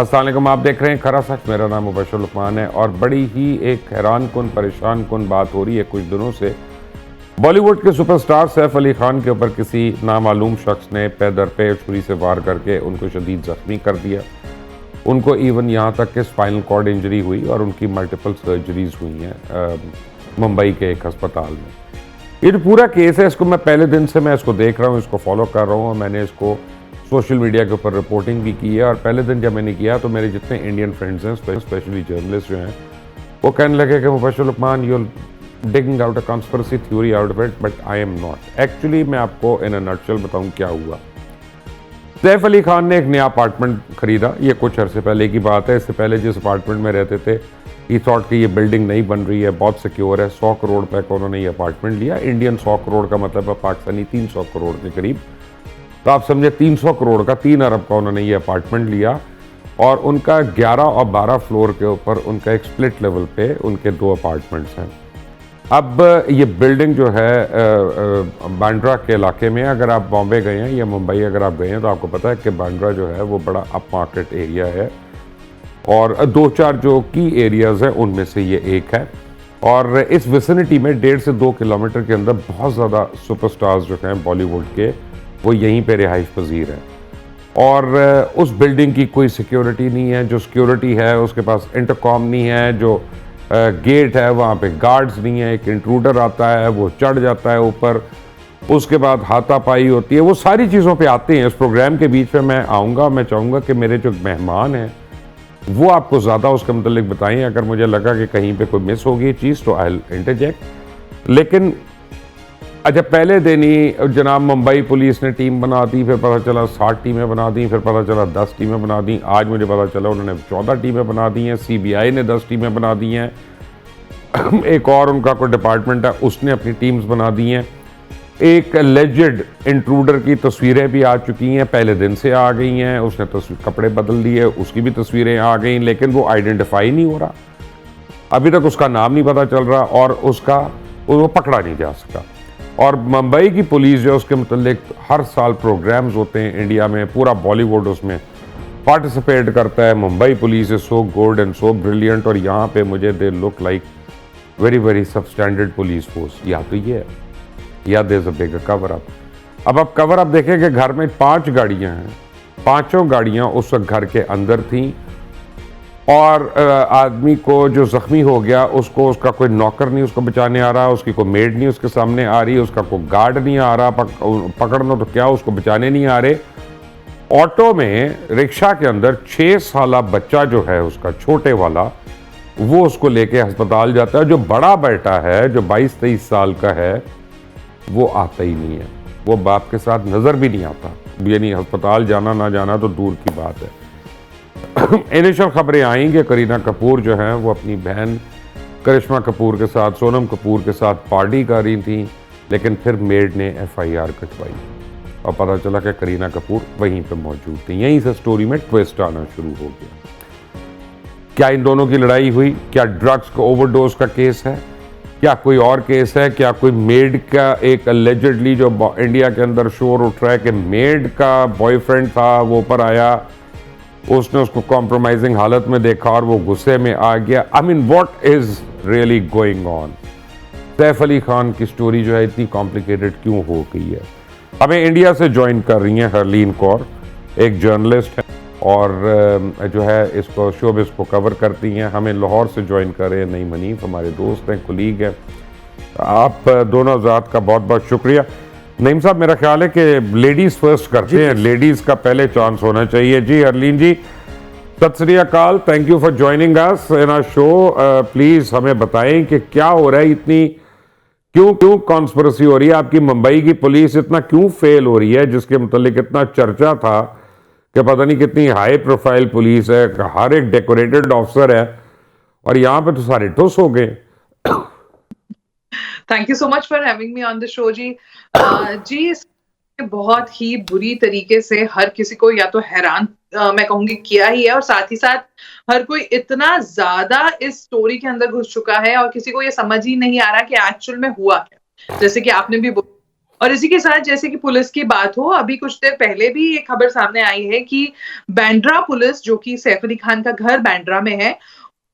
अस्सलाम वालेकुम, आप देख रहे हैं खरा सच। मेरा नाम मुबशर लुकमान है और बड़ी ही एक हैरान कुन परेशान कुन बात हो रही है कुछ दिनों से। बॉलीवुड के सुपरस्टार सैफ अली खान के ऊपर किसी नामालूम शख्स ने पैदर पे छुरी से वार करके उनको शदीद जख्मी कर दिया। उनको इवन यहाँ तक कि स्पाइनल कॉर्ड इंजरी हुई और उनकी मल्टीपल सर्जरीज हुई हैं मुंबई के एक अस्पताल में। ये जो पूरा केस है, इसको मैं पहले दिन से मैं इसको देख रहा हूँ, इसको फॉलो कर रहा हूँ और मैंने इसको सोशल मीडिया के ऊपर रिपोर्टिंग भी की है। और पहले दिन जब मैंने किया तो मेरे जितने इंडियन फ्रेंड्स हैं, स्पेशली जर्नलिस्ट जो हैं, वो कहने लगे कि Mubashir Luqman, you digging out a conspiracy theory out of it, but I am not. Actually मैं आपको इन अ नटशल बताऊं क्या हुआ। सैफ अली खान ने एक नया अपार्टमेंट खरीदा। ये कुछ अरसे पहले की बात है। इससे पहले जिस अपार्टमेंट में रहते थे, ही थॉट कि ये बिल्डिंग नहीं बन रही है, बहुत सिक्योर है। 100 करोड़ रुपए का उन्होंने ये अपार्टमेंट लिया। इंडियन 100 करोड़ का मतलब है पाकिस्तानी 300 करोड़ के करीब। तो आप समझे 300 करोड़ का, 3 अरब का उन्होंने ये अपार्टमेंट लिया। और उनका 11 और 12 फ्लोर के ऊपर उनका एक स्प्लिट लेवल पे उनके 2 अपार्टमेंट्स हैं। अब ये बिल्डिंग जो है बांद्रा के इलाके में, अगर आप बॉम्बे गए हैं या मुंबई अगर आप गए हैं तो आपको पता है कि बांद्रा जो है वो बड़ा अप मार्केट एरिया है और 2-4 जो की एरियाज़ हैं उनमें से ये एक है। और इस विसिनिटी में 1.5 से 2 किलोमीटर के अंदर बहुत ज़्यादा सुपरस्टार्स जो हैं बॉलीवुड के, वो यहीं पे रिहाइश पजीर हैं। और उस बिल्डिंग की कोई सिक्योरिटी नहीं है। जो सिक्योरिटी है उसके पास इंटरकॉम नहीं है। जो गेट है वहाँ पे गार्ड्स नहीं है। एक इंट्रूडर आता है, वो चढ़ जाता है ऊपर, उसके बाद हाथापाई होती है। वो सारी चीज़ों पे आते हैं। इस प्रोग्राम के बीच में मैं आऊँगा, मैं चाहूँगा कि मेरे जो मेहमान हैं वो आपको ज़्यादा उसके मतलब बताएं। अगर मुझे लगा कि कहीं पे कोई मिस होगी चीज़ तो आई विल इंटरजेक्ट। लेकिन अच्छा, पहले दिन ही जनाब मुंबई पुलिस ने टीम बना दी, फिर पता चला 60 टीमें बना दी, फिर पता चला 10 टीमें बना दी। आज मुझे पता चला उन्होंने 14 टीमें बना दी हैं। सीबीआई ने 10 टीमें बना दी हैं। एक और उनका कोई डिपार्टमेंट है, उसने अपनी टीम्स बना दी हैं। एक एलिजेड इंट्रूडर की तस्वीरें भी आ चुकी हैं, पहले दिन से आ गई हैं। उसने कपड़े बदल दिए, उसकी भी तस्वीरें आ गई, लेकिन वो आइडेंटिफाई नहीं हो रहा। अभी तक उसका नाम नहीं पता चल रहा और वो पकड़ा नहीं जा सका। और मुंबई की पुलिस जो उसके मतलब हर साल प्रोग्राम्स होते हैं इंडिया में, पूरा बॉलीवुड उसमें पार्टिसिपेट करता है। Mumbai police is so good and so brilliant. और यहाँ पे मुझे they look like very very substandard police force. या तो ये है या there is a big cover up. अब आप कवर अप देखें कि घर में 5 गाड़ियाँ हैं, 5 गाड़ियाँ उस वक्त घर के अंदर थीं। और आदमी को जो ज़ख्मी हो गया उसको, उसका कोई नौकर नहीं उसको बचाने आ रहा, उसकी कोई मेड नहीं उसके सामने आ रही, उसका कोई गार्ड नहीं आ रहा पकड़ना तो क्या, उसको बचाने नहीं आ रहे। ऑटो में, रिक्शा के अंदर 6 साला बच्चा जो है उसका, छोटे वाला, वो उसको लेके अस्पताल जाता है। जो बड़ा बेटा है जो 22-23 साल का है, वो आता ही नहीं है। वो बाप के साथ नज़र भी नहीं आता। यानी अस्पताल जाना ना जाना तो दूर की बात है। इनिशियल खबरें आई कि करीना कपूर जो है वो अपनी बहन करिश्मा कपूर के साथ, सोनम कपूर के साथ पार्टी कर रही थी। लेकिन फिर मेड ने FIR कटवाई और पता चला कि करीना कपूर वहीं पे मौजूद थी। यहीं से स्टोरी में ट्विस्ट आना शुरू हो गया। क्या इन दोनों की लड़ाई हुई? क्या ड्रग्स का ओवरडोज का केस है? क्या कोई और केस है? क्या कोई मेड का एक अलेजिडली जो इंडिया के अंदर शोर उठ रहा है कि मेड का बॉयफ्रेंड था, वो ऊपर आया, उसने उसको कॉम्प्रोमाइजिंग हालत में देखा और वो गुस्से में आ गया। आई mean what is really going on? Saif Ali Khan की स्टोरी जो है इतनी कॉम्प्लिकेटेड क्यों हो गई है? हमें इंडिया से ज्वाइन कर रही हैं हरलीन कौर, एक जर्नलिस्ट है और जो है इसको शोबिज़ को कवर करती हैं। हमें लाहौर से ज्वाइन कर रहे हैं नईम हनीफ, हमारे दोस्त हैं, कोलीग हैं। आप दोनों हज़रात का बहुत बहुत शुक्रिया। नईम साहब, मेरा ख्याल है कि लेडीज़ फर्स्ट करते हैं, लेडीज़ का पहले चांस होना चाहिए। जी हरलीन जी, Sat Shri Akal, thank you for joining us in our show. Please हमें बताएं कि क्या हो रहा है, इतनी क्यों कॉन्स्पिरेसी हो रही है? आपकी मुंबई की पुलिस इतना क्यों फेल हो रही है, जिसके मतलब इतना चर्चा था कि पता नहीं कितनी हाई प्रोफाइल पुलिस है, हर एक डेकोरेटेड ऑफिसर है, और यहाँ पे तो सारे ठुस हो गए। Thank you so much for having me on the show जी। जी, बहुत ही बुरी तरीके से हर किसी को या तो हैरान मैं कहूंगी किया ही है, और साथ ही साथ हर कोई इतना ज्यादा इस स्टोरी के अंदर घुस चुका है और किसी को ये समझ ही नहीं आ रहा कि एक्चुअल में हुआ क्या। जैसे कि आपने भी और इसी के साथ जैसे कि पुलिस की बात हो, अभी कुछ देर पहले भी एक खबर सामने आई है कि बांद्रा पुलिस, जो कि सैफ अली खान का घर बांद्रा में है,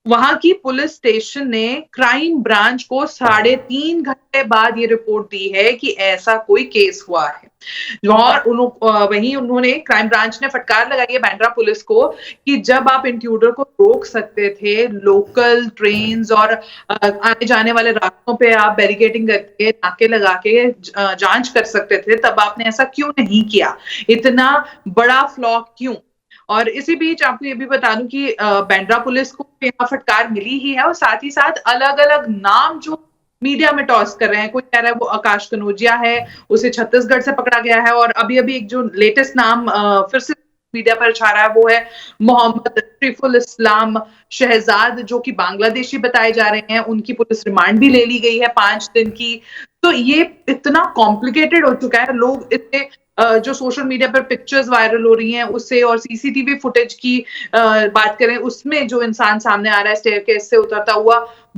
वहां की पुलिस स्टेशन ने क्राइम ब्रांच को 3.5 घंटे बाद ये रिपोर्ट दी है कि ऐसा कोई केस हुआ है। और वहीं उन्होंने, क्राइम ब्रांच ने फटकार लगाई है बांद्रा पुलिस को कि जब आप इंट्रूडर को रोक सकते थे, लोकल ट्रेन्स और आने जाने वाले रास्तों पे आप बैरिकेडिंग करके, नाके लगा के जांच कर सकते थे, तब आपने ऐसा क्यों नहीं किया? इतना बड़ा फ्लॉ क्यों? और इसी बीच आपको ये भी बता दूं कि बांद्रा पुलिस को यहाँ फटकार मिली ही है, और साथ ही साथ अलग-अलग नाम जो मीडिया में टॉस कर रहे हैं। कोई कह रहा है वो आकाश कनौजिया है, उसे छत्तीसगढ़ से पकड़ा गया है, और अभी-अभी एक जो लेटेस्ट नाम फिर से मीडिया पर छा रहा है वो है मोहम्मद शरीफुल इस्लाम शहजाद, जो कि बांग्लादेशी बताए जा रहे हैं। उनकी पुलिस रिमांड भी ले ली गई है 5 दिन की। तो ये इतना कॉम्प्लिकेटेड हो चुका है, लोग इतने जो सोशल मीडिया पर पिक्चर्स वायरल हो रही हैं उससे, और सीसीटीवी फुटेज की बात करें उसमें जो इंसान सामने आ रहा है स्टेयरकेस से उतरता हुआ,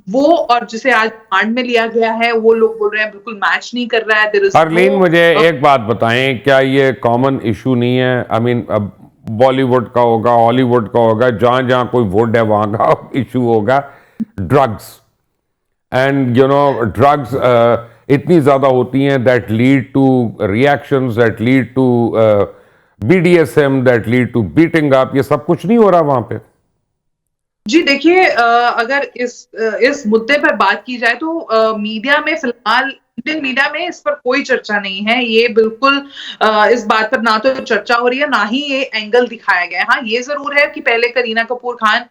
वो और जिसे आज रिमांड में लिया गया है, वो लोग बोल रहे हैं बिल्कुल मैच नहीं कर रहा है। हरलीन, मुझे एक बात बताएं, क्या ये कॉमन इशू नहीं है? आई मीन, अब बॉलीवुड का होगा, हॉलीवुड का होगा, जहां जहां कोई वुड है वहां का इशू होगा। ड्रग्स एंड ड्रग्स इतनी ज्यादा होती हैं that lead to reactions, that lead to BDSM, that lead to beating up. ये सब कुछ नहीं हो रहा वहां पे? जी देखिए, अगर इस मुद्दे पर बात की जाए तो मीडिया में फिलहाल, इंडियन मीडिया में इस पर कोई चर्चा नहीं है। ये बिल्कुल इस बात पर ना तो चर्चा हो रही है, ना ही ये एंगल दिखाया गया है। हाँ, ये जरूर है कि पहले करीना कपूर खान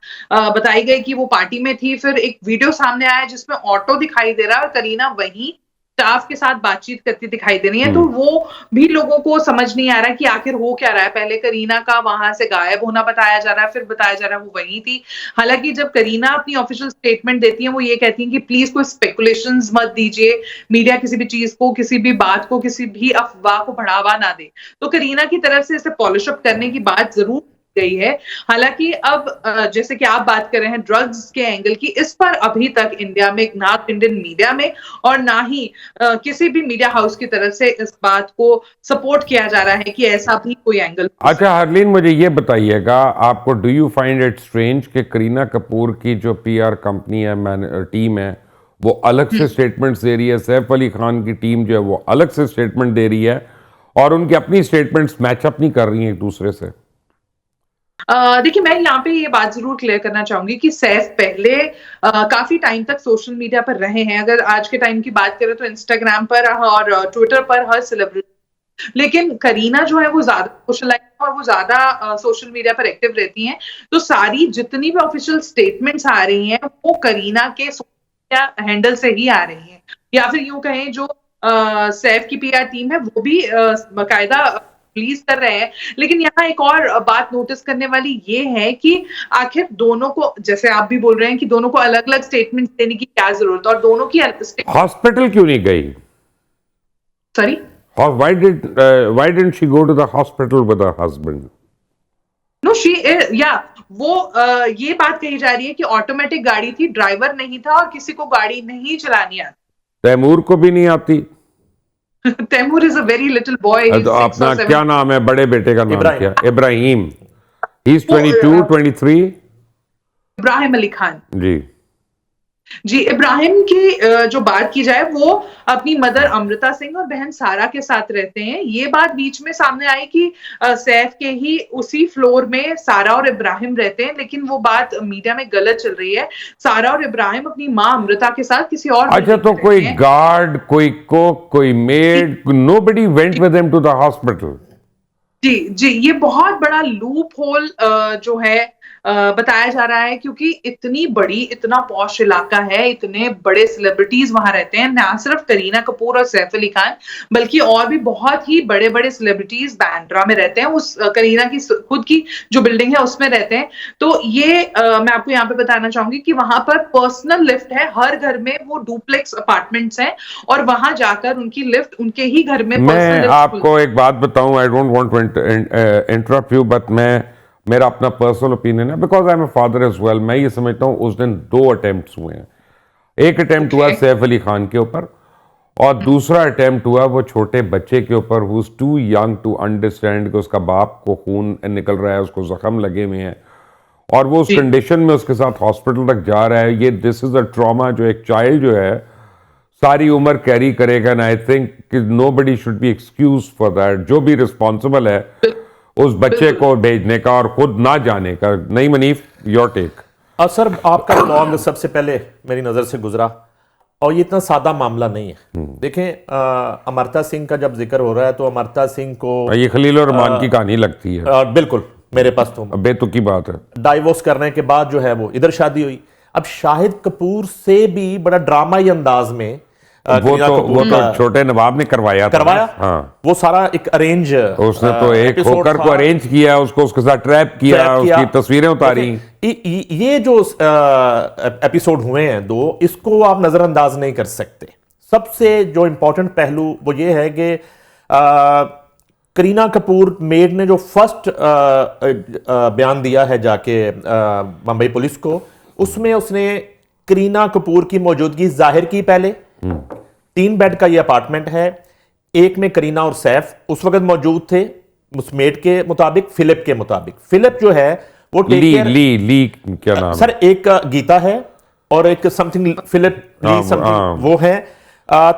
बताई गई कि वो पार्टी में थी, फिर एक वीडियो सामने आया जिसमें ऑटो दिखाई दे रहा है और करीना वहीं स्टाफ के साथ बातचीत करती दिखाई दे रही है। तो वो भी लोगों को समझ नहीं आ रहा है कि आखिर हो क्या रहा है। पहले करीना का वहां से गायब होना बताया जा रहा है, फिर बताया जा रहा है वो वहीं थी। हालांकि जब करीना अपनी ऑफिशियल स्टेटमेंट देती है, वो ये कहती है कि प्लीज कोई स्पेकुलेशंस मत दीजिए, मीडिया किसी भी चीज को, किसी भी बात को, किसी भी अफवाह को बढ़ावा ना दे। तो करीना की तरफ से इसे पॉलिश अप करने की बात जरूर गई है। हालांकि अब जैसे कि आप बात कर रहे हैं ड्रग्स के एंगल की, इस पर अभी तक इंडिया में, ना इंडियन मीडिया में और ना ही किसी भी मीडिया हाउस की तरफ से इस बात को सपोर्ट किया जा रहा है कि ऐसा भी कोई एंगल। अच्छा हरलीन, मुझे ये बताइएगा, आपको do you find it strange कि करीना कपूर की जो PR कंपनी है, टीम है, वो अलग से स्टेटमेंट्स दे रही है, सैफ अली खान की टीम जो है वो अलग से स्टेटमेंट दे रही है, और उनकी अपनी स्टेटमेंट्स मैचअप नहीं कर रही हैं एक दूसरे से? देखिए, मैं यहाँ पे ये बात जरूर क्लियर करना चाहूंगी कि सैफ पहले काफी टाइम तक सोशल मीडिया पर रहे हैं। अगर आज के टाइम की बात करें तो इंस्टाग्राम पर और ट्विटर पर हर सेलिब्रिटी, लेकिन करीना जो है वो ज्यादा सोशलाइज और वो ज्यादा सोशल मीडिया पर एक्टिव रहती हैं। तो सारी जितनी भी ऑफिशियल स्टेटमेंट्स आ रही हैं वो करीना के सोशल मीडिया हैंडल से ही आ रही हैं, या फिर यूं कहें जो सैफ की PR टीम है वो भी बाकायदा रिलीज कर रहे हैं। लेकिन यहाँ एक और बात नोटिस करने वाली ये है कि आखिर दोनों को, जैसे आप भी बोल रहे हैं कि दोनों को अलग अलग स्टेटमेंट देने की क्या जरूरत है, और दोनों की हॉस्पिटल क्यों नहीं गई? Sorry, why didn't she go to the hospital with her husband? No she, या वो ये बात कही जा रही है कि ऑटोमेटिक गाड़ी थी, ड्राइवर नहीं था और किसी को गाड़ी नहीं चलानी आती। तैमूर को भी नहीं आती? Taimur is a very little boy. तो अपना क्या नाम है, बड़े बेटे का नाम क्या? इब्राहिम। He is 22, 23। इब्राहिम अली खान जी। इब्राहिम की जो बात की जाए, वो अपनी मदर अमृता सिंह और बहन सारा के साथ रहते हैं। ये बात बीच में सामने आई कि सैफ के ही उसी फ्लोर में सारा और इब्राहिम रहते हैं, लेकिन वो बात मीडिया में गलत चल रही है। सारा और इब्राहिम अपनी माँ अमृता के साथ किसी और। अच्छा, तो कोई गार्ड, कोई कुक, कोई maid, nobody went with him to the hospital? जी, ये बहुत बड़ा लूप होल जो है बताया जा रहा है, क्योंकि इतनी बड़ी, इतना पॉश इलाका है, इतने बड़े सेलिब्रिटीज वहां रहते हैं, ना सिर्फ करीना कपूर और सैफ अली खान, बल्कि और भी बहुत ही बड़े बड़े सेलिब्रिटीज बांद्रा में रहते हैं। उस करीना की खुद की जो बिल्डिंग है उसमें रहते हैं। तो ये मैं आपको यहाँ पे बताना चाहूंगी कि वहां पर पर्सनल लिफ्ट है, हर घर में वो डुप्लेक्स अपार्टमेंट्स हैं, और वहां जाकर उनकी लिफ्ट उनके ही घर में। मैं आपको एक बात बताऊं, I don't want to interrupt you, but मेरा अपना पर्सनल ओपिनियन है, because I am a father as well. मैं ये समझता हूँ उस दिन 2 अटेम्प्ट्स हुए हैं। एक अटेम्प्ट हुआ सैफ अली खान के ऊपर, और दूसरा अटेम्प्ट हुआ वो छोटे बच्चे के ऊपर, who is too young to understand कि उसका बाप को खून निकल रहा है, उसको जख्म लगे हुए हैं और वो उस जी कंडीशन में उसके साथ हॉस्पिटल तक जा रहा है। ये दिस इज अ ट्रॉमा जो एक चाइल्ड जो है सारी उम्र कैरी करेगा। एंड आई थिंक कि nobody should be excuse for that. जो भी रिस्पॉन्सिबल है उस बच्चे बिल्कुल को भेजने का और खुद ना जाने का। नहीं मनीफ, योर टेक। सर आपका ब्लॉग सबसे पहले मेरी नज़र से गुजरा और ये इतना सादा मामला नहीं है। देखें अमर्ता सिंह का जब जिक्र हो रहा है तो अमर्ता सिंह को ये खलील और रहमान की कहानी लगती है। बिल्कुल मेरे पास तो बेतुकी बात है। डाइवोर्स करने के बाद जो है वो इधर शादी हुई। अब शाहिद कपूर से भी बड़ा ड्रामाई अंदाज में करीना कपूर वो तो छोटे नवाब ने करवाया था। हाँ, वो सारा एक अरेंज उसने तो एक एपिसोड होकर को था। अरेंज किया, उसको उसके साथ ट्रैप किया, उसकी तस्वीरें उतारी। ये जो एपिसोड हुए हैं दो, इसको आप नजरअंदाज नहीं कर सकते। सबसे जो इंपॉर्टेंट पहलू वो ये है कि करीना कपूर मेड ने जो फर्स्ट बयान दिया है जाके मुंबई पुलिस को, उसमें उसने करीना कपूर की मौजूदगी जाहिर की। पहले 3 बेड का ये अपार्टमेंट है, एक में करीना और सैफ उस वक्त मौजूद थे, उस मेड के मुताबिक, फिलिप के मुताबिक। फिलिप जो है वो ली क्या नाम सर, एक गीता है और एक समथिंग फिलिप ली समथिंग वो है।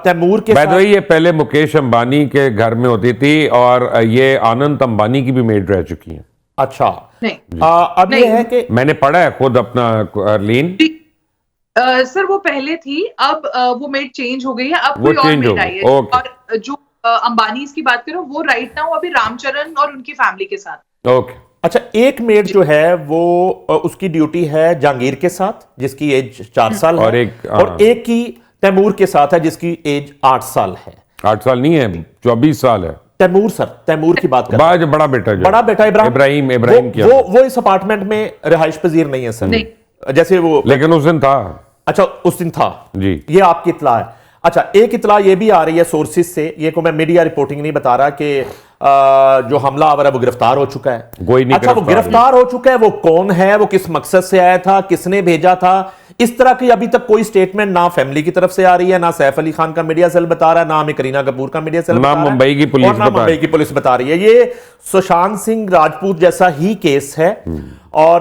तैमूर के साथ ये पहले मुकेश अंबानी के घर में होती थी और ये आनंद अंबानी की भी मेड रह चुकी है। अच्छा नहीं अब ये है कि मैंने पढ़ा है खुद अपना लीन। सर वो पहले थी, अब वो मेड चेंज हो गई है, अब वो कोई और change हो मेड आई गई, है। okay. और जो अंबानी की बात करो वो राइट नाउ अभी रामचरण और उनकी फैमिली के साथ। ओके। अच्छा, एक मेड जो है वो उसकी ड्यूटी है जहांगीर के साथ जिसकी एज 4 साल है, और एक की तैमूर के साथ है जिसकी एज 8 साल है। 8 साल नहीं है, 24 साल है। तैमूर सर, तैमूर की बात कर जो बड़ा बेटा बड़ा बेटा इब्राहिम वो इस अपार्टमेंट में रिहाइश पजीर नहीं है सर। नहीं। जैसे वो, लेकिन उस दिन था। अच्छा उस दिन था जी, ये आपकी इत्तला है। अच्छा, एक इत्तला ये भी आ रही है सोर्सेज से, ये को मैं मीडिया रिपोर्टिंग नहीं बता रहा, कि जो हमलावर है वो गिरफ्तार हो चुका है। कोई नहीं। अच्छा, वो गिरफ्तार हो चुका है, वो कौन है, वो किस मकसद से आया था, किसने भेजा था, इस तरह की अभी तक कोई स्टेटमेंट ना फैमिली की तरफ से आ रही है, ना सैफ अली खान का मीडिया सेल बता रहा है, ना हमें करीना कपूर का मीडिया सेल बता रहा है, मुंबई की पुलिस, और ना मुंबई की पुलिस बता रही है। ये सुशांत सिंह राजपूत जैसा ही केस है। और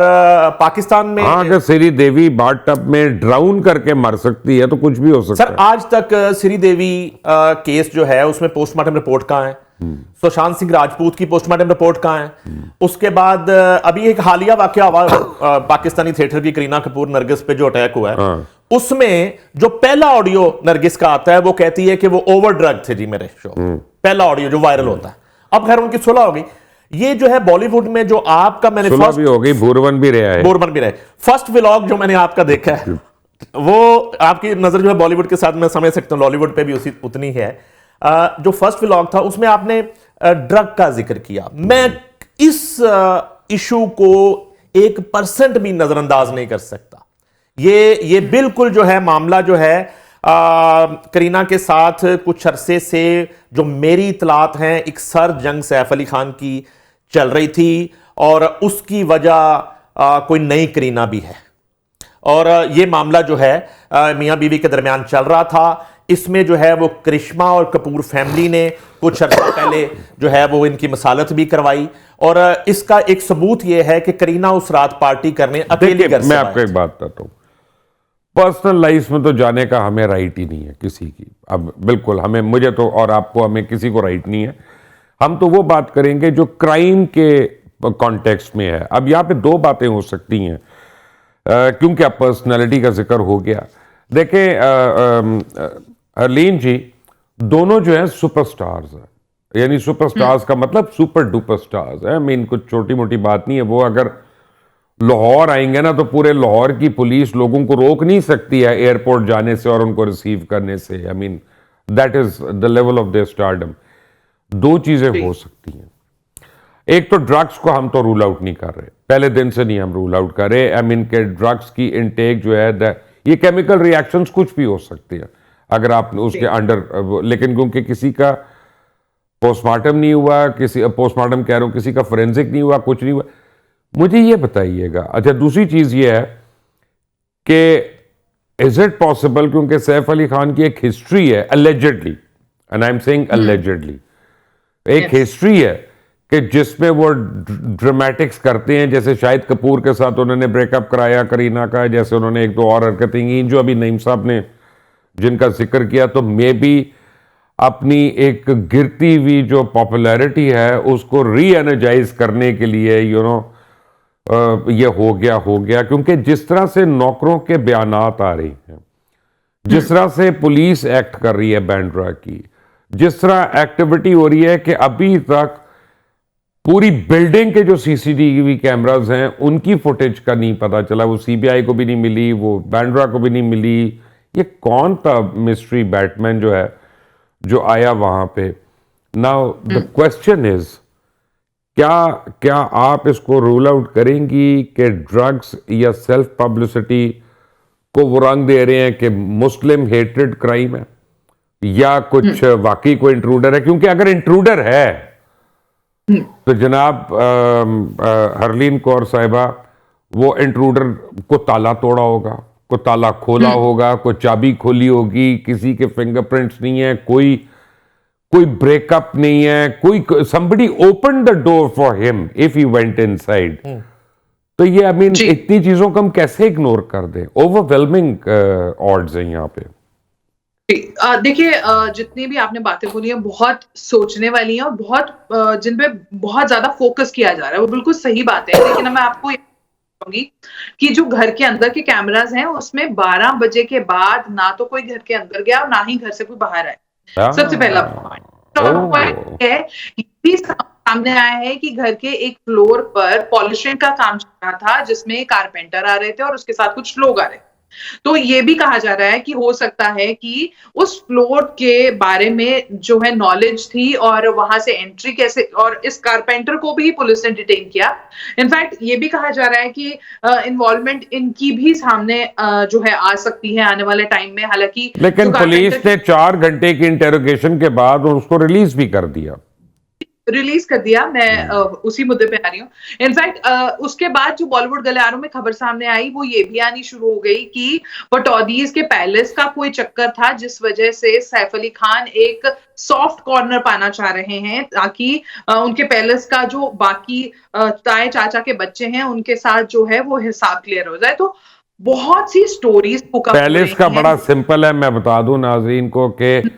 पाकिस्तान में अगर श्रीदेवी बाथटब में ड्राउन करके मर सकती है तो कुछ भी हो सकता है। सर आज तक श्रीदेवी केस जो है उसमें पोस्टमार्टम रिपोर्ट कहां है? सुशांत सिंह राजपूत की पोस्टमार्टम रिपोर्ट कहां है? उसके बाद अभी एक हालिया वाकया हुआ पाकिस्तानी थिएटर की करीना कपूर नरगिस पे जो अटैक हुआ है, उसमें जो पहला ऑडियो नरगिस का आता है वो कहती है कि वो ओवर ड्रग थे जी मेरे शो। पहला ऑडियो जो वायरल होता है। अब खैर उनकी सुलह हो गई। ये जो है बॉलीवुड में जो आपका मैंने सुलह भी हो गई, बोरबन भी रहा है। बोरबन भी रहे। फर्स्ट व्लॉग जो मैंने आपका देखा है वो आपकी नजर जो है बॉलीवुड के साथ मैं समझ सकता हूं, लॉलीवुड पे भी उतनी है। जो फर्स्ट व्लॉग था उसमें आपने ड्रग का जिक्र किया। मैं इस इशू को 1% भी नजरअंदाज नहीं कर सकता। ये बिल्कुल जो है मामला जो है करीना के साथ कुछ अरसे से जो मेरी इतलात हैं, एक सर जंग सैफ अली खान की चल रही थी और उसकी वजह कोई नई करीना भी है। और ये मामला जो है मियां बीवी के दरमियान चल रहा था। इसमें जो है वो करिश्मा और कपूर फैमिली ने कुछ अर्सा पहले जो है वो इनकी मसालत भी करवाई, और इसका एक सबूत ये है कि करीना उस रात पार्टी करने अकेली घर से मैं आपको एक बात बताता हूं, पर्सनल लाइफ में तो जाने का हमें राइट ही नहीं है किसी की। अब बिल्कुल हमें, मुझे तो और आपको, हमें किसी को राइट नहीं है। हम तो वो बात करेंगे जो क्राइम के कॉन्टेक्स्ट में है। अब यहाँ पे 2 बातें हो सकती हैं क्योंकि अब पर्सनैलिटी का जिक्र हो गया। देखें हरलीन जी, दोनों जो है सुपरस्टार्स हैं, यानी सुपरस्टार्स का मतलब सुपर डुपर स्टार्स है। मैं इनको छोटी मोटी बात नहीं है। वो अगर लाहौर आएंगे ना तो पूरे लाहौर की पुलिस लोगों को रोक नहीं सकती है एयरपोर्ट जाने से और उनको रिसीव करने से। I mean that is the level of their stardom. 2 चीजें हो सकती हैं। एक तो ड्रग्स को हम तो रूल आउट नहीं कर रहे, पहले दिन से नहीं हम रूल आउट कर रहे। आई मीन के ड्रग्स की इनटेक जो है, ये केमिकल रिएक्शंस कुछ भी हो सकती है अगर आप उसके अंडर, लेकिन क्योंकि किसी का पोस्टमार्टम नहीं हुआ, किसी पोस्टमार्टम कह रहा हूं, किसी का फोरेंसिक नहीं हुआ, कुछ नहीं हुआ। मुझे ये बताइएगा, अच्छा दूसरी चीज ये है कि इज इट पॉसिबल, क्योंकि सैफ अली खान की एक हिस्ट्री है allegedly, and I am saying allegedly, एक हिस्ट्री है कि जिसमें वो ड्रामेटिक्स करते हैं, जैसे शाहिद कपूर के साथ उन्होंने ब्रेकअप कराया करीना का, जैसे उन्होंने एक दो और हरकतें की जो अभी नईम साहब ने जिनका जिक्र किया, तो मे बी अपनी एक गिरती हुई जो पॉपुलैरिटी है उसको री एनर्जाइज करने के लिए ये हो गया, क्योंकि जिस तरह से नौकरों के बयानात आ रही हैं, जिस तरह से पुलिस एक्ट कर रही है बैंड्रा की, जिस तरह एक्टिविटी हो रही है कि अभी तक पूरी बिल्डिंग के जो सीसीटीवी कैमरास हैं उनकी फुटेज का नहीं पता चला, वो सीबीआई को भी नहीं मिली, वो बैंड्रा को भी नहीं मिली। ये कौन था मिस्ट्री बैटमैन जो आया वहां पे? नाउ द क्वेश्चन इज, क्या आप इसको रूल आउट करेंगी कि ड्रग्स या सेल्फ पब्लिसिटी को वो रंग दे रहे हैं कि मुस्लिम हेटेड क्राइम है, या कुछ वाकई कोई इंट्रूडर है? क्योंकि अगर इंट्रूडर है तो जनाब हरलीन कौर साहिबा, वो इंट्रूडर को ताला तोड़ा होगा, को ताला खोला होगा, को चाबी खोली होगी, किसी के फिंगरप्रिंट्स नहीं है, कोई ब्रेकअप नहीं है, कोई somebody opened the door for him if he went inside। तो ये आई मीन इतनी चीजों को हम कैसे इग्नोर कर दें? ओवरवेलमिंग ऑड्स हैं यहाँ पे। देखिए, जितनी भी आपने बातें बोली हैं बहुत सोचने वाली हैं और बहुत जिन पे बहुत ज्यादा फोकस किया जा रहा है, वो बिल्कुल सही बात है। लेकिन मैं आपको कि जो घर के अंदर के कैमरास हैं उसमें 12 बजे के बाद ना तो कोई घर के अंदर गया और ना ही घर से कोई बाहर आया। सबसे पहला पॉइंट है, ये भी सामने आया है कि घर के एक फ्लोर पर पॉलिशिंग का काम चल रहा था, जिसमें कारपेंटर आ रहे थे और उसके साथ कुछ लोग आ रहे थे। तो ये भी कहा जा रहा है कि हो सकता है कि उस फ्लोर के बारे में जो है नॉलेज थी और वहां से एंट्री कैसे, और इस कारपेंटर को भी पुलिस ने डिटेन किया। इनफैक्ट ये भी कहा जा रहा है कि इन्वॉल्वमेंट इनकी भी सामने जो है आ सकती है आने वाले टाइम में। हालांकि लेकिन पुलिस ने 4 घंटे की इंटेरोगेशन के बाद उसको रिलीज भी कर दिया। मैं उसी मुद्दे पे आ रही हूँ। इनफैक्ट उसके बाद जो बॉलीवुड गलियारों में खबर सामने आई वो ये भी आनी शुरू हो गई कि पटौदीज के पैलेस का कोई चक्कर था, जिस वजह से सैफ अली खान एक सॉफ्ट कॉर्नर पाना चाह रहे हैं ताकि उनके पैलेस का जो बाकी ताए चाचा के बच्चे हैं उनके साथ जो है वो हिसाब क्लियर हो जाए। तो बहुत सी स्टोरीज पैलेस का बड़ा सिंपल है, मैं बता दूं नाजरीन को कि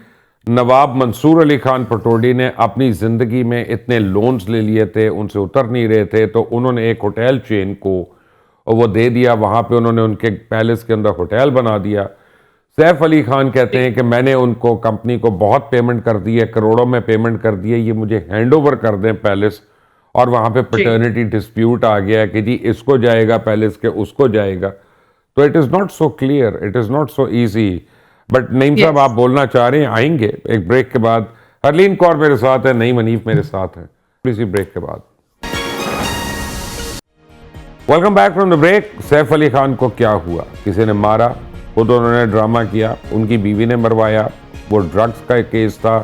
नवाब मंसूर अली खान पटौदी ने अपनी ज़िंदगी में इतने लोन्स ले लिए थे, उनसे उतर नहीं रहे थे, तो उन्होंने एक होटल चेन को वो दे दिया, वहाँ पे उन्होंने उनके पैलेस के अंदर होटल बना दिया। सैफ अली खान कहते हैं कि मैंने उनको कंपनी को बहुत पेमेंट कर दी है, करोड़ों में पेमेंट कर दी है, ये मुझे हैंड ओवर कर दें पैलेस। और वहाँ पे पैटर्निटी डिस्प्यूट आ गया कि जी इसको जाएगा पैलेस के, उसको जाएगा। तो it is not so clear, it is not so easy. But Naeem साहब आप बोलना चाह रहे हैं, आएंगे एक ब्रेक के बाद। हरलीन कौर मेरे साथ है, नईम हनीफ मेरे साथ है, इसी ब्रेक के बाद। Welcome back from the break. Saif Ali Khan को क्या हुआ? किसी ने मारा, खुद उन्होंने ड्रामा किया, उनकी बीवी ने मरवाया, वो ड्रग्स का केस था,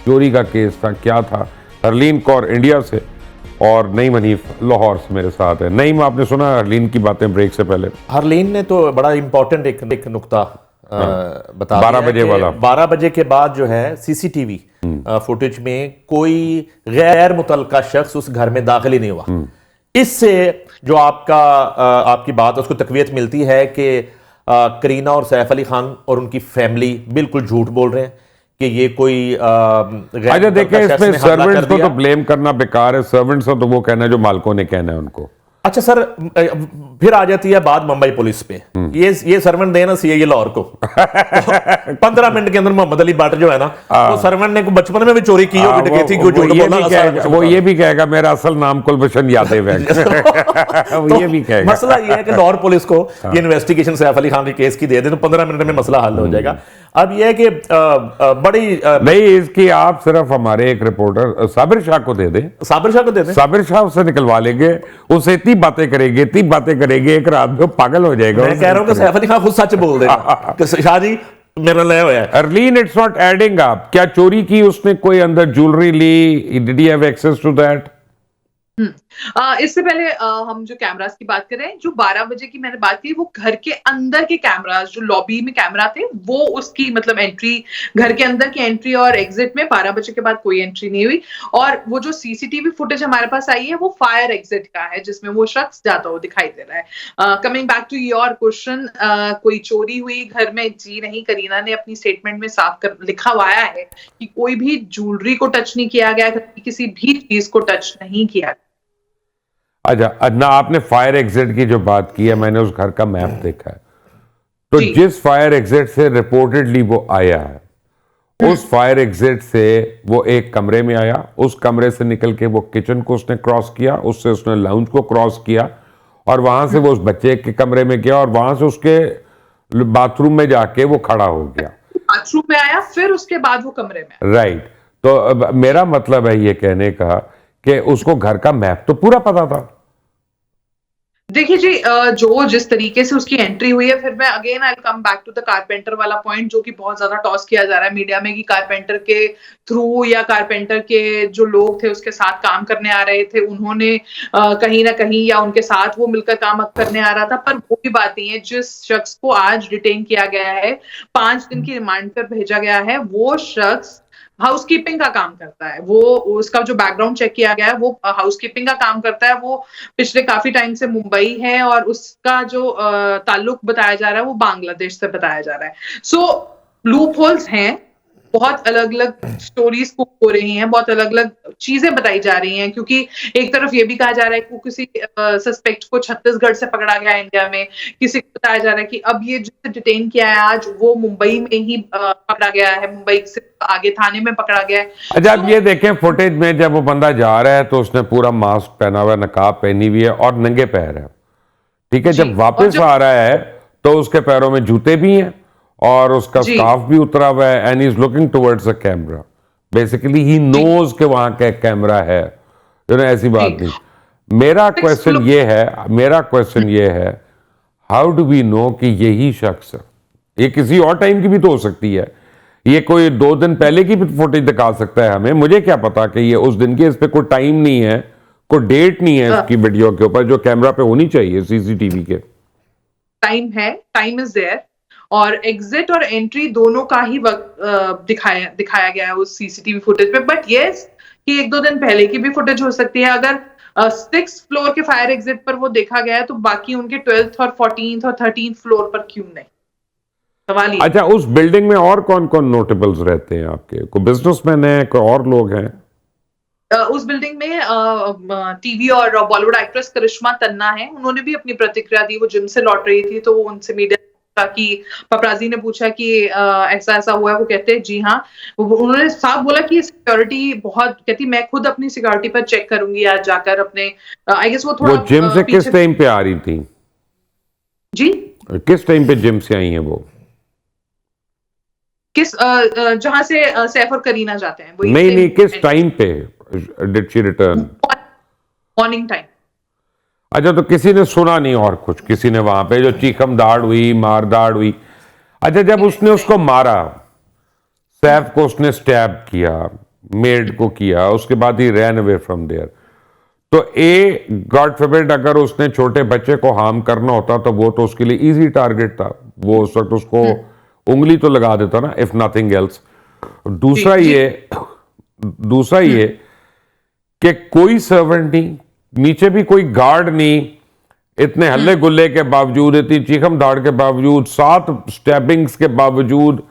चोरी का केस था, क्या था? हरलीन कौर इंडिया से और नईम हनीफ लाहौर से मेरे साथ है। नईम, आपने सुना हरलीन की बातें ब्रेक से पहले? हरलीन ने तो बड़ा इंपॉर्टेंट एक नुक्ता बता 12 बजे वाला। 12 बजे के बाद जो है सीसीटीवी फुटेज में कोई गैर मुतल्लका शख्स उस घर में दाखिल ही नहीं हुआ। इससे जो आपकी बात उसको तकवीत मिलती है कि करीना और सैफ अली खान और उनकी फैमिली बिल्कुल झूठ बोल रहे हैं कि ये कोई अच्छा देखें, इसमें सर्वेंट्स को तो ब्लेम करना बेकार है। सर्वेंट्स को तो वो कहना है जो मालिकों ने कहना है उनको। अच्छा सर, फिर आ जाती है बात मुंबई पुलिस पे। ये सर्वेंट देना सीआईए लाहौर को 15 मिनट के अंदर मोहम्मद अली भट्ट जो है ना, वो सर्वेंट ने बचपन में भी चोरी की होगी, डकैती की, वो ये भी कहेगा मेरा असल नाम कुलभूषण यादव है। वो ये भी कहेगा। मसला ये है कि लाहौर पुलिस को ये इन्वेस्टिगेशन सैफ अली खान के केस की दे दे तो 15 मिनट में मसला हल हो जाएगा। अब यह है कि बड़ी नहीं, इसकी आप सिर्फ हमारे एक रिपोर्टर साबिर शाह को दे दें। साबिर शाह को दे दें, साबिर शाह उससे निकलवा लेंगे, उससे इतनी बातें करेंगे, एक रात में पागल हो जाएगा। मैं कह रहा हूं कि सैफ अली खान खुद सच बोल देगा कि शाह जी मेरा नया हुआ है। Arlene, it's not adding up. क्या चोरी की उसने? कोई अंदर ज्वेलरी ली? Did he have access to that? इससे पहले हम जो कैमरास की बात कर रहे हैं, जो 12 बजे की मैंने बात की, वो घर के अंदर के कैमरास, जो लॉबी में कैमरा थे, वो उसकी मतलब एंट्री, घर के अंदर की एंट्री और एग्जिट में 12 बजे के बाद कोई एंट्री नहीं हुई। और वो जो सीसीटीवी फुटेज हमारे पास आई है, वो फायर एग्जिट का है, जिसमें वो शख्स जाता हुआ दिखाई दे रहा है। Coming back to your question, कोई चोरी हुई घर में? जी नहीं, करीना ने अपनी स्टेटमेंट में साफ कर लिखा हुआ है कि कोई भी ज्वेलरी को टच नहीं किया गया, किसी भी चीज को टच नहीं किया गया। अच्छा, अदना, आपने फायर एग्जिट की जो बात की है, मैंने उस घर का मैप देखा है। तो जी। जिस फायर एग्जिट से रिपोर्टेडली वो आया है, उस फायर एग्जिट से वो एक कमरे में आया, उस कमरे से निकल के वो किचन को उसने क्रॉस किया, उससे उसने लाउंज को क्रॉस किया, और वहां से वो उस बच्चे के कमरे में गया, और वहां से उसके बाथरूम में जाके वो खड़ा हो गया, बाथरूम में आया, फिर उसके बाद वो कमरे में आया। राइट। तो अब मेरा मतलब है ये कहने का कि उसको घर का मैप तो पूरा पता था। देखिए जी, जो जिस तरीके से उसकी एंट्री हुई है, फिर मैं again I come back to the carpenter वाला पॉइंट, जो कि बहुत ज्यादा टॉस किया जा रहा है मीडिया में कि कारपेंटर के थ्रू या कारपेंटर के जो लोग थे उसके साथ काम करने आ रहे थे, उन्होंने कहीं ना कहीं या उनके साथ वो मिलकर काम करने आ रहा था। पर वो भी बात नहीं है, जिस शख्स को आज डिटेन किया गया है, 5 दिन की रिमांड पर भेजा गया है, वो शख्स हाउसकीपिंग का काम करता है। वो उसका जो बैकग्राउंड चेक किया गया है, वो हाउसकीपिंग का काम करता है। वो पिछले काफी टाइम से मुंबई है, और उसका जो ताल्लुक बताया जा रहा है वो बांग्लादेश से बताया जा रहा है। सो लूप होल्स हैं, बहुत अलग अलग स्टोरीज को हो रही हैं, बहुत अलग अलग चीजें बताई जा रही हैं, क्योंकि एक तरफ ये भी कहा जा रहा है कि किसी सस्पेक्ट को छत्तीसगढ़ से पकड़ा गया है इंडिया में, किसी को बताया जा रहा है कि अब ये जिसे डिटेन किया है आज, वो मुंबई में ही पकड़ा गया है, मुंबई से आगे थाने में पकड़ा गया है। अच्छा, आप ये देखें फुटेज में, जब वो बंदा जा रहा है तो उसने पूरा मास्क पहना हुआ है, नकाब पहनी हुई है और नंगे पैर है, ठीक है। जब वापस आ रहा है तो उसके पैरों में जूते भी हैं और उसका स्कार्फ भी उतरा हुआ है, and he is looking towards the camera. Basically he knows के वहां का कैमरा है, ऐसी बात नहीं। मेरा क्वेश्चन ये है, हाउ डू वी नो कि यही शख्स है? ये किसी और टाइम की भी तो हो सकती है, ये कोई 2 दिन पहले की भी फुटेज दिखा सकता है हमें। मुझे क्या पता कि ये उस दिन की, इस पे कोई टाइम नहीं है, कोई डेट नहीं है इसकी वीडियो के ऊपर जो कैमरा पे होनी चाहिए सीसीटीवी के। टाइम है, टाइम इज देयर, और एग्जिट और एंट्री दोनों का ही वक्त दिखाया गया है उस सीसीटीवी फुटेज में। बट यस, कि 1-2 दिन पहले की भी फुटेज हो सकती है। अगर 6th फ्लोर के फायर एग्जिट पर वो देखा गया है, तो बाकी उनके 12th और 14th और 13th फ्लोर पर क्यों नहीं? सवाल ये। अच्छा, उस बिल्डिंग में और कौन कौन नोटेबल्स रहते हैं आपके? कोई बिजनेसमैन है, कोई और लोग हैं? उस बिल्डिंग में टीवी और बॉलीवुड एक्ट्रेस करिश्मा तन्ना है, उन्होंने भी अपनी प्रतिक्रिया दी। वो जिम से लौट रही थी, तो उनसे मीडिया कि पपराजी ने पूछा कि ऐसा ऐसा हुआ है। वो कहते हैं जी हाँ। उन्होंने साफ बोला कि सिक्योरिटी बहुत, कहती मैं खुद अपनी सिक्योरिटी पर चेक करूंगी आज जाकर अपने। आई गेस वो थोड़ा जिम से किस टाइम पे आ रही थी जी? किस टाइम पे जिम से आई हैं वो? किस जहां से सैफ और करीना जाते हैं? नहीं, किस टाइम पे did she return? Morning time. अच्छा, तो किसी ने सुना नहीं और कुछ? किसी ने वहां पे जो चीखम दाड़ हुई, मार दाड़ हुई? अच्छा, जब उसने उसको मारा, सैफ को उसने स्टैब किया, मेड को किया, उसके बाद ही रैन अवे फ्रॉम देयर, तो गॉड फॉरबिड अगर उसने छोटे बच्चे को हार्म करना होता तो वो तो उसके लिए इजी टारगेट था। वो उस वक्त उसको उंगली तो लगा देता ना, इफ नथिंग एल्स। दूसरा ये कि कोई सर्वेंट नहीं, नीचे भी कोई गार्ड नहीं, इतने हल्ले गुल्ले के बावजूद, इतनी चीखम दाड़ के बावजूद, 7 स्टैबिंग्स के बावजूद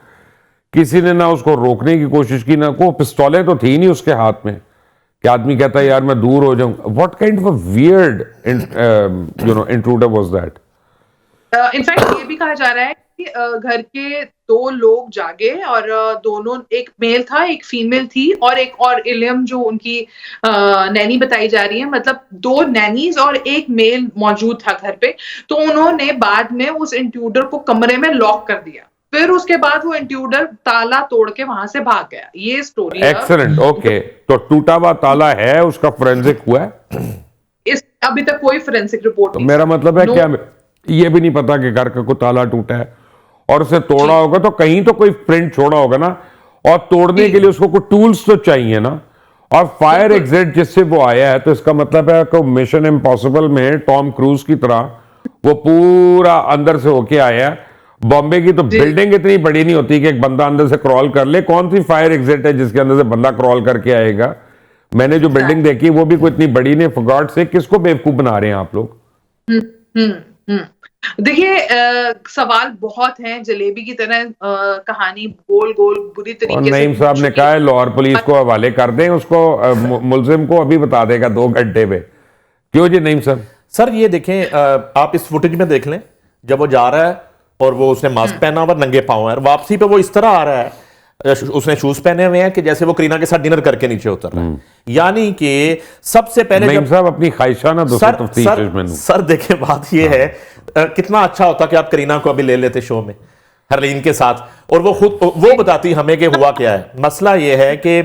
किसी ने ना उसको रोकने की कोशिश की, ना को पिस्तौलें तो थी नहीं उसके हाथ में कि आदमी कहता है यार मैं दूर हो जाऊं। What kind of weird intruder was that? In fact ये भी कहा जा रहा है कि घर के 2 लोग जागे, और दोनों, एक मेल था, एक फीमेल थी, और एक और इलियम जो उनकी नैनी बताई जा रही है, मतलब 2 नैनीज और एक मेल मौजूद था घर पे। तो उन्होंने बाद में उस इंट्रूडर को कमरे में लॉक कर दिया, फिर उसके बाद वो इंट्रूडर ताला तोड़ के वहां से भाग गया। ये स्टोरी है। Excellent, okay. तो टूटा हुआ ताला है, उसका फोरेंसिक हुआ है? अभी तक कोई फोरेंसिक रिपोर्ट नहीं। मेरा मतलब है क्या, ये भी नहीं पता कि घर का कोई ताला टूटा है, और उसे तोड़ा होगा तो कहीं तो कोई प्रिंट छोड़ा होगा ना, और तोड़ने के लिए उसको कोई टूल्स तो चाहिए ना, और फायर एग्जिट जिससे वो आया है, तो इसका मतलब है कि मिशन इम्पॉसिबल में टॉम क्रूज की तरह वो पूरा अंदर से होके आया है। बॉम्बे की तो बिल्डिंग इतनी बड़ी नहीं होती कि एक बंदा अंदर से क्रॉल कर ले। कौन सी फायर एग्जिट है जिसके अंदर से बंदा क्रॉल करके आएगा? मैंने जो बिल्डिंग देखी वो भी कोई इतनी बड़ी नहीं। फॉर गॉड से किसको बेवकूफ बना रहे हैं आप लोग? देखिए, सवाल बहुत हैं। जलेबी की तरह कहानी गोल गोल बुरी और तरीके से नईम साहब ने कहा है लाहौर पुलिस को हवाले कर दें उसको, मुलजिम को अभी बता देगा 2 घंटे में। क्यों जी नईम साहब? सर ये देखें, आप इस फुटेज में देख लें, जब वो जा रहा है और वो उसने मास्क पहना हुआ, नंगे पांव है, और वापसी पे वो इस तरह आ रहा है, उसने शूज पहने हुए हैं कि जैसे वो करीना के साथ डिनर करके नीचे उतर रहा है। यानी कि सबसे पहले नईम साहब अपनी ख्वाहिशाना सर देखें, बात ये है, कितना अच्छा होता कि आप करीना को अभी ले लेते शो में हरलीन के साथ, और वो खुद वो बताती हमें कि हुआ क्या है। मसला ये है कि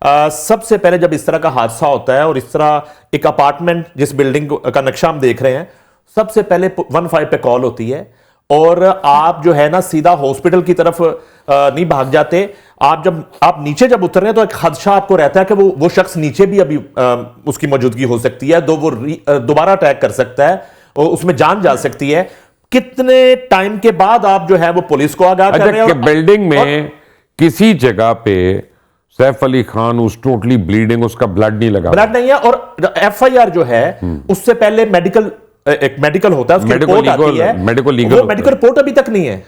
सबसे पहले जब इस तरह का हादसा होता है और इस तरह एक अपार्टमेंट जिस बिल्डिंग का नक्शा हम देख रहे हैं, सबसे पहले 15 पे कॉल होती है और आप जो है ना सीधा हॉस्पिटल की तरफ नहीं भाग जाते। आप नीचे जब उतर रहे हैं तो एक खदशा आपको रहता है कि वो शख्स नीचे भी अभी उसकी मौजूदगी हो सकती है, वो दोबारा अटैक कर सकता है और उसमें जान जा सकती है। कितने टाइम के बाद आप जो है वो पुलिस को आगाह कर रहे हैं? बिल्डिंग में किसी जगह पे सैफ अली खान उस टोटली ब्लीडिंग, उसका ब्लड नहीं लगा, ब्लड नहीं है, और एफआईआर जो है उससे पहले एक मेडिकल होता है, उसकी रिपोर्ट आती है, मेडिकल रिपोर्ट अभी तक नहीं है।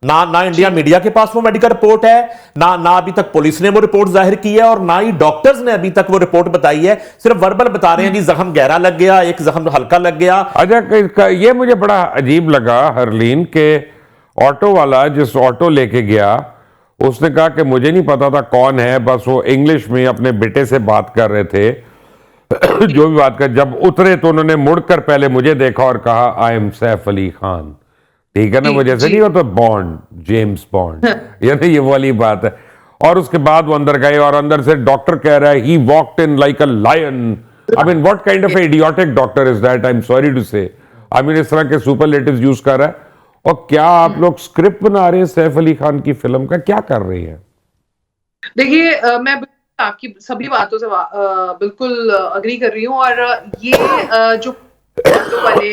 ना इंडिया मीडिया के पास वो मेडिकल रिपोर्ट है, ना अभी तक पुलिस ने वो रिपोर्ट जाहिर की है, और ना ही डॉक्टर्स ने अभी तक वो रिपोर्ट बताई है। सिर्फ वर्बल बता रहे हैं कि जख्म गहरा लग गया, एक जख्म हल्का लग गया। अच्छा, ये मुझे बड़ा अजीब लगा हरलीन के ऑटो वाला जिस ऑटो लेके गया, उसने कहा कि मुझे नहीं पता था कौन है, बस वो इंग्लिश में अपने बेटे से बात कर रहे थे। जो भी बात कर, जब उतरे तो उन्होंने मुड़कर पहले मुझे देखा और कहा आई एम सैफ अली खान। ठीक है ना, वो जैसे नहीं हो तो बॉन्ड, जेम्स बॉन्ड, ये वाली बात है। और उसके बाद वो अंदर गए और अंदर से डॉक्टर कह रहा है he walked in like a lion. I mean what kind of idiotic doctor is that? I am sorry to say. I mean इस तरह के सुपरलेटिव्स यूज कर रहा है। और क्या आप लोग स्क्रिप्ट बना रहे हैं सैफ अली खान की फिल्म का? क्या कर रही है? देखिए, मैं आपकी सभी बातों से बिल्कुल अग्री कर रही हूँ। और ये जो वाले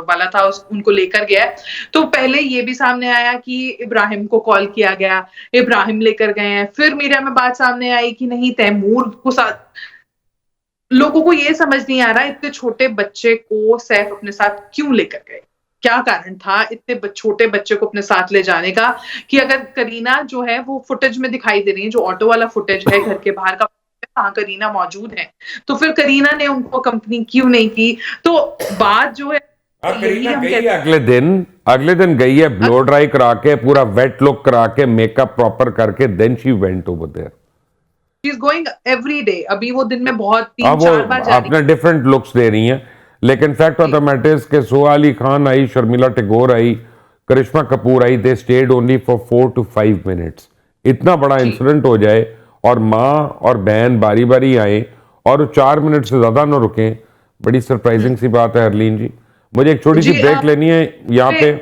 वाला था उनको लेकर गया, तो पहले ये भी सामने आया कि इब्राहिम को कॉल किया गया, इब्राहिम लेकर गए हैं। फिर मीडिया में बात सामने आई कि नहीं, तैमूर को साथ। लोगों को ये समझ नहीं आ रहा इतने छोटे बच्चे को सैफ अपने साथ क्यों लेकर गए, क्या कारण था इतने छोटे बच्चे को अपने साथ ले जाने का? कि अगर करीना जो है वो फुटेज में दिखाई दे रही है, जो ऑटो वाला फुटेज है घर के बाहर का, कहाँ करीना मौजूद है, तो फिर करीना ने उनको कंपनी क्यों नहीं की? तो बात जो है, करीना गई है अगले दिन गई है, ब्लो ड्राई करा के, पूरा वेट लुक करा के, मेकअप प्रॉपर करके, then she went over there. She is going every day. अभी वो दिन में बहुत 3-4 बार जा रही है, अपने डिफरेंट लुक्स दे रही हैं। लेकिन fact of the matter is के सोहा अली खान आई, शर्मिला टैगोर आई, करिश्मा कपूर आई, they stayed only for 4 to 5 minutes. इतना बड़ा इंसिडेंट हो जाए और माँ और बहन बारी बारी आए और 4 मिनट से ज्यादा न रुके, बड़ी सरप्राइजिंग सी बात है हरलीन जी। मुझे एक छोटी सी ब्रेक लेनी है यहाँ पे।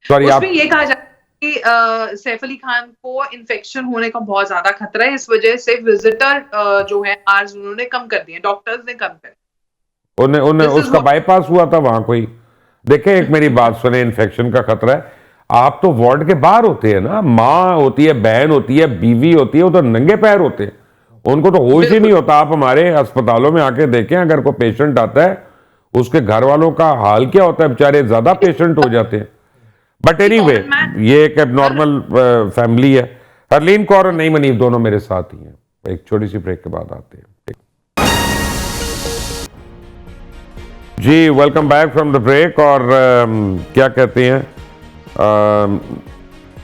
सॉरी, आप ये कहा जाता है कि सैफ अली खान को इन्फेक्शन होने का बहुत ज्यादा खतरा है, इस वजह से विजिटर जो है आज उन्होंने कम कर दिए, डॉक्टर्स ने कम कर, उन्हें उसका बाईपास हुआ था वहां कोई। देखें, एक मेरी बात सुने, इन्फेक्शन का खतरा है, आप तो वार्ड के बाहर होते हैं ना, माँ होती है, बहन होती है, बीवी होती है, वो तो नंगे पैर होते हैं, उनको तो होश ही नहीं होता। आप हमारे अस्पतालों में आके देखें, अगर कोई पेशेंट आता है उसके घर वालों का हाल क्या होता है, बेचारे ज्यादा पेशेंट हो जाते हैं। बट एनीवे, ये एक एबनॉर्मल फैमिली है। हरलीन कौर और नईम मनीफ दोनों मेरे साथ ही हैं। एक छोटी सी ब्रेक के बाद आते हैं जी। Welcome back from the break. और क्या कहते हैं,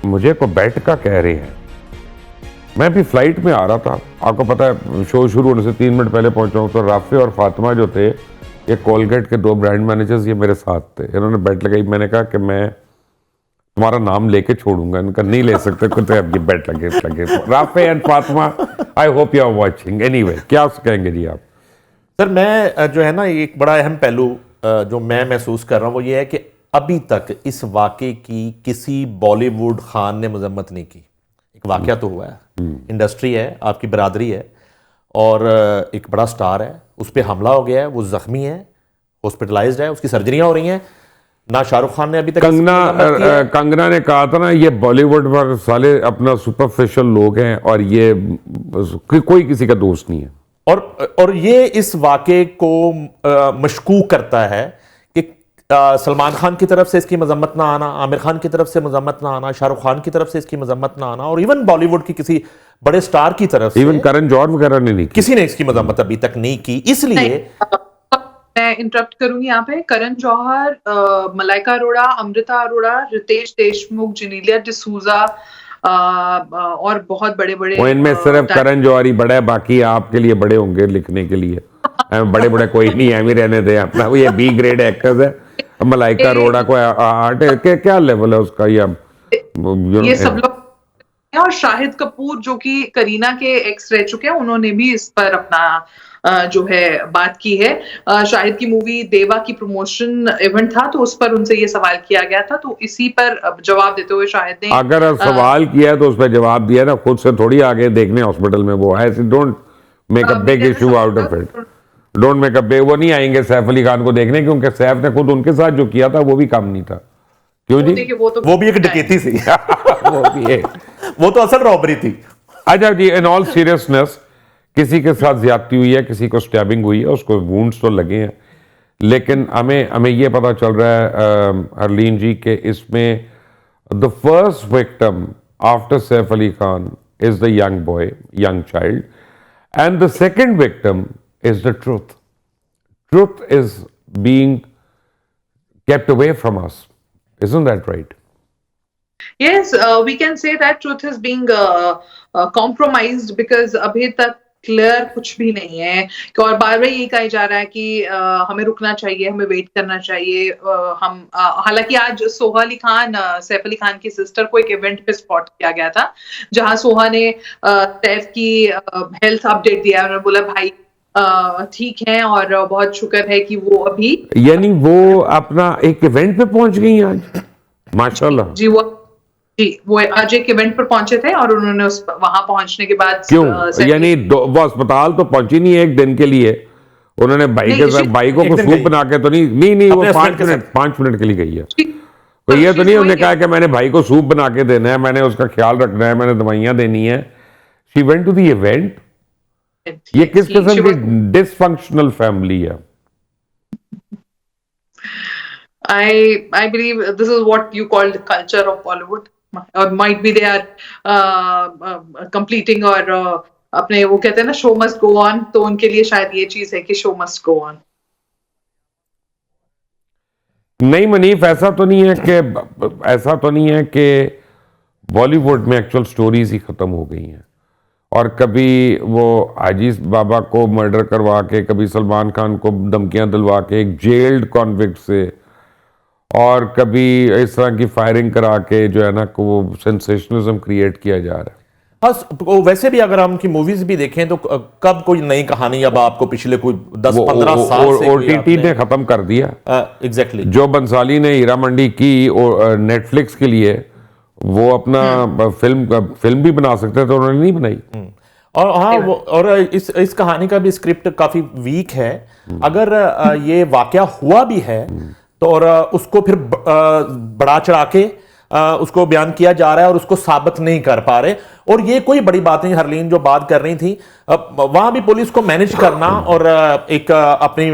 मुझे को बेट का कह रहे हैं, मैं भी फ्लाइट में आ रहा था, आपको पता है शो शुरू होने से 3 मिनट पहले पहुंचा हूं, तो राफे और फातिमा जो थे, ये कोलगेट के 2 ब्रांड मैनेजर्स, ये मेरे साथ थे। इन्होंने बेट लगाई, मैंने कहा कि मैं तुम्हारा नाम लेके छोड़ूंगा। इनका नहीं ले सकते, कुछ अब ये बेट लगे। Rafay and Fatima, I hope you are watching. Anyway, क्या कहेंगे जी आप? सर, मैं जो है ना, एक बड़ा अहम पहलू जो मैं महसूस कर रहा हूँ वो ये है कि अभी तक इस वाक़े की किसी बॉलीवुड खान ने मजम्मत नहीं की। एक वाकया तो हुआ है, इंडस्ट्री है, आपकी बरादरी है, और एक बड़ा स्टार है, उस पर हमला हो गया है, वो जख्मी है, हॉस्पिटलाइज्ड है, उसकी सर्जरियां हो रही हैं। ना शाहरुख खान ने अभी तक कंगना ने कहा था ना, ये बॉलीवुड पर साले अपना सुपरफिशियल लोग हैं और ये कोई किसी का दोस्त नहीं है। और ये इस वाक़े को मशकूक करता है कि सलमान खान की तरफ से इसकी मजम्मत ना आना, आमिर खान की तरफ से मजम्मत ना आना, शाहरुख खान की तरफ से इसकी मजम्मत ना आना, और इवन बॉलीवुड की किसी बड़े स्टार की तरफ से, इवन करण जौहर वगैरह ने नहीं की, किसी ने इसकी मजम्मत अभी तक नहीं की। इसलिए मैं इंटरप्ट करूंगी यहाँ पे। करण जौहर, मलाइका अरोड़ा, अमृता अरोड़ा, रितेश देशमुख, जेनेलिया डिसूजा और बहुत बड़े बड़े, इनमें सिर्फ करण जौहर ही बड़ा है, बाकी आपके लिए बड़े होंगे लिखने के लिए, बड़े बड़े कोई नहीं है, रहने दे अपना, ये बी ग्रेड एक्टर्स है। मलाइका अरोड़ा को आर्ट के क्या लेवल है उसका, ये सब लोग। और शाहिद कपूर जो कि करीना के एक्स रह चुके हैं, उन्होंने भी इस पर अपना जो है बात की है। शाहिद की मूवी देवा की प्रमोशन इवेंट था, तो उस पर उनसे ये सवाल किया गया था, तो इसी पर जवाब देते हुए शाहिद ने, अगर सवाल किया है तो उस पर जवाब दिया ना, खुद से थोड़ी आगे देखने हॉस्पिटल में वो है। Don't make a big issue out of it, don't make a big. वो नहीं आएंगे सैफ अली खान को देखने, क्योंकि सैफ ने खुद उनके साथ जो किया था वो भी काम नहीं था। क्यों जी? वो भी एक डकैती थी वो तो असल रॉबरी थी। अच्छा जी, इन ऑल सीरियसनेस, किसी के साथ ज्यादती हुई है, किसी को स्टैबिंग हुई है, उसको वुंड्स तो लगे हैं, लेकिन हमें ये पता चल रहा है हरलीन जी के इसमें the first victim after Saif Ali Khan is the young boy, young child, and the second victim is the truth. Truth is being kept away from us. Isn't that right? Yes, we can say that truth is being compromised because अभी तक clear कुछ भी नहीं है। और बार बार ये कहा जा रहा है कि हमें रुकना चाहिए, हमें वेट करना चाहिए। हम हालांकि आज सोहा अली खान, सैफ अली खान की सिस्टर को एक इवेंट पे स्पॉट किया गया था, जहां सोहा ने सैफ की हेल्थ अपडेट दिया। उन्होंने बोला भाई ठीक है और बहुत शुक्र है कि वो अभी, यानी वो अपना एक इवेंट पे पहुंच गई आज, माशाल्लाह जी। वो आज एक इवेंट पर पहुंचे थे और उन्होंने वहां पहुंचने के बाद, क्यों यानी वो अस्पताल तो पहुंची नहीं एक दिन के लिए, उन्होंने भाई के साथ, भाई को सूप बना के तो नहीं वो 5 मिनट के लिए गई है। तो ये तो नहीं उन्होंने कहा कि मैंने भाई को सूप बना के देना है, मैंने उसका ख्याल रखना है, मैंने दवाइयां देनी है। She went to the event. ये किस किस्म की डिसफंक्शनल फैमिली है? I believe this is what you call the culture of Bollywood, or might be they are completing और अपने वो कहते हैं ना show must go on, तो उनके लिए शायद ये चीज है कि show must go on। नहीं मनीफ, ऐसा तो नहीं है कि बॉलीवुड में एक्चुअल स्टोरीज ही खत्म हो गई हैं, और कभी वो हाजी बाबा को मर्डर करवा के, कभी सलमान खान को धमकियां दिलवा के एक जेल्ड कॉन्विक्ट से, और कभी इस तरह की फायरिंग करा के जो है ना को वो सेंसेशनलिज्म क्रिएट किया जा रहा है। हाँ, वैसे भी अगर हम उनकी मूवीज भी देखें तो कब कोई नई कहानी अब आपको पिछले कोई 10-15 साल से ओटीटी ने खत्म कर दिया। एग्जैक्टली जो बंसाली ने हीरा मंडी की नेटफ्लिक्स के लिए, वो अपना फिल्म भी बना सकते थे, उन्होंने नहीं बनाई। और हाँ, और इस कहानी का भी स्क्रिप्ट काफी वीक है। अगर ये वाकया हुआ भी है तो और उसको फिर बढ़ा चढ़ा के उसको बयान किया जा रहा है और उसको साबित नहीं कर पा रहे, और ये कोई बड़ी बात नहीं। हरलीन जो बात कर रही थी, वहां भी पुलिस को मैनेज करना और एक अपनी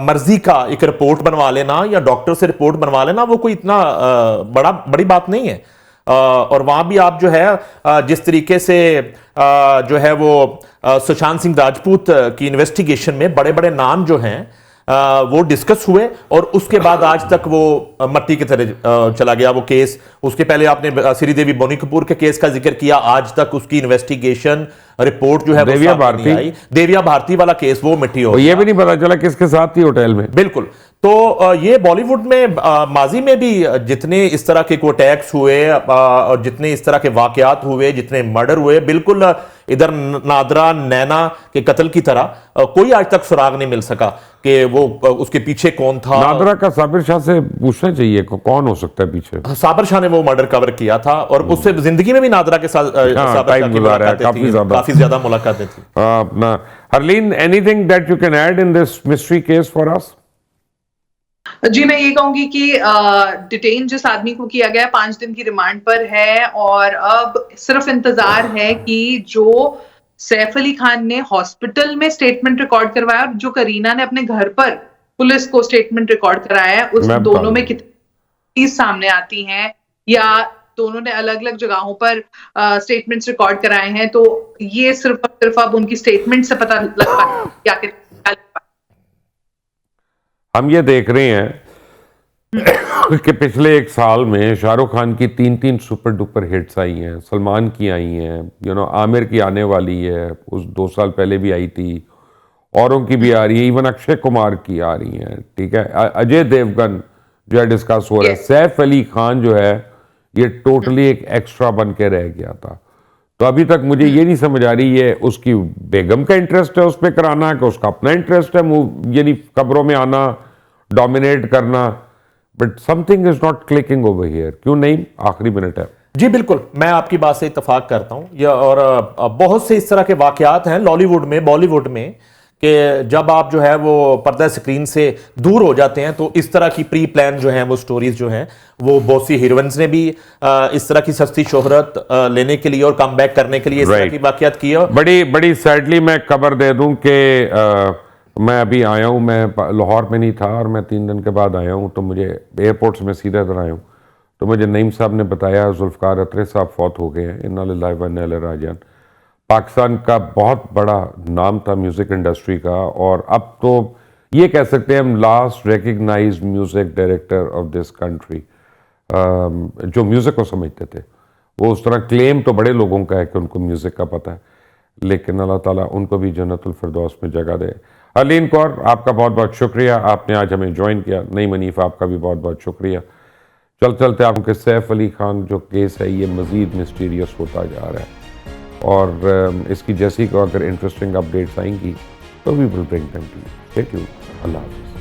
मर्जी का एक रिपोर्ट बनवा लेना या डॉक्टर से रिपोर्ट बनवा लेना, वो कोई इतना बड़ी बात नहीं है। और वहां भी आप जो है जिस तरीके से जो है वो सुशांत सिंह राजपूत की इन्वेस्टिगेशन में बड़े बड़े नाम जो हैं वो डिस्कस हुए, और उसके बाद आज तक वो मट्टी की तरह चला गया वो केस। उसके पहले आपने श्रीदेवी बोनी कपूर के केस का जिक्र किया, आज तक उसकी इन्वेस्टिगेशन रिपोर्ट जो है देविया भारती वाला केस वो मिट्टी हो गया। ये भी नहीं पता चला किसके साथ थी होटल में। बिल्कुल। तो ये बॉलीवुड में माजी में भी जितने इस तरह के कोई अटैक्स हुए और जितने इस तरह के वाकयात हुए, जितने मर्डर हुए, बिल्कुल इधर नादरा नैना के कत्ल की तरह कोई आज तक सुराग नहीं मिल सका कि वो उसके पीछे कौन था। नादरा का साबिर शाह से पूछना चाहिए कौन हो सकता है पीछे। साबिर शाह ने वो मर्डर कवर किया था और उससे जिंदगी में भी नादरा के साथ साबिर शाह की मुलाकातें काफी ज्यादा मुलाकातें थी। अपना Harleen, anything that you can add in this mystery case for us? जी, मैं ये कहूंगी कि डिटेन जिस आदमी को किया गया 5 दिन की रिमांड पर है और अब सिर्फ इंतजार है कि जो सैफ अली खान ने हॉस्पिटल में स्टेटमेंट रिकॉर्ड करवाया और जो करीना ने अपने घर पर पुलिस को स्टेटमेंट रिकॉर्ड कराया है, उस दोनों में कितनी चीज सामने आती हैं या दोनों ने अलग अलग जगहों पर स्टेटमेंट्स रिकॉर्ड कराए हैं, तो ये सिर्फ अब उनकी स्टेटमेंट से पता लग पाएगा क्या हम ये देख रहे हैं कि पिछले 1 साल में शाहरुख खान की 3 सुपर डुपर हिट्स आई हैं, सलमान की आई हैं, आमिर की आने वाली है, उस 2 साल पहले भी आई थी, औरों की भी आ रही है, इवन अक्षय कुमार की आ रही है, ठीक है, अजय देवगन जो है डिस्कस हो रहा है, सैफ अली खान जो है ये टोटली एक एक्स्ट्रा बन के रह गया था। तो अभी तक मुझे ये नहीं समझ आ रही है उसकी बेगम का इंटरेस्ट है उस पर कराना कि उसका अपना इंटरेस्ट है यानी खबरों में आना, डोमिनेट करना, but something is not clicking over here. क्यों नहीं? आखिरी मिनट है। जी बिल्कुल, मैं आपकी बात से इत्तेफाक करता हूं। और बहुत से इस तरह के वाकयात हैं लॉलीवुड में, बॉलीवुड में, कि जब आप जो है वो पर्दा स्क्रीन से दूर हो जाते हैं तो इस तरह की प्री प्लान जो है वो स्टोरीज जो हैं वो बहुत सी हीरोइंस ने भी इस तरह की सस्ती शोहरत लेने के लिए और कम बैक करने के लिए इस तरह की वाकयात की है। बड़ी सैडली मैं खबर दे दूं कि मैं अभी आया हूं, मैं लाहौर में नहीं था और मैं 3 दिन के बाद आया हूं, तो मुझे एयरपोर्ट से मैं सीधा इधर आया हूं, तो मुझे नईम साहब ने बताया जुल्फ़कार अतरे साहब फौत हो गए हैं, इन्ना लिल्लाहि व इन्ना इलैहि राजिऊन। पाकिस्तान का बहुत बड़ा नाम था म्यूज़िक इंडस्ट्री का और अब तो ये कह सकते हैं हम last recognised music director of this country, जो म्यूज़िक को समझते थे। वो उस तरह क्लेम तो बड़े लोगों का है कि उनको म्यूज़िक का पता है, लेकिन अल्लाह ताला उनको भी जन्नतुल फिरदौस में जगह दे। हरलीन कौर, आपका बहुत बहुत शुक्रिया, आपने आज हमें ज्वाइन किया। नईम हनीफ, आपका भी बहुत बहुत शुक्रिया। चलते आपके सैफ अली खान जो केस है ये मज़ीद मिस्टीरियस होता जा रहा है और इसकी जैसी को अगर इंटरेस्टिंग अपडेट्स आएंगी तो we will bring them to you. Stay tuned. अल्लाह हाफ़िज़।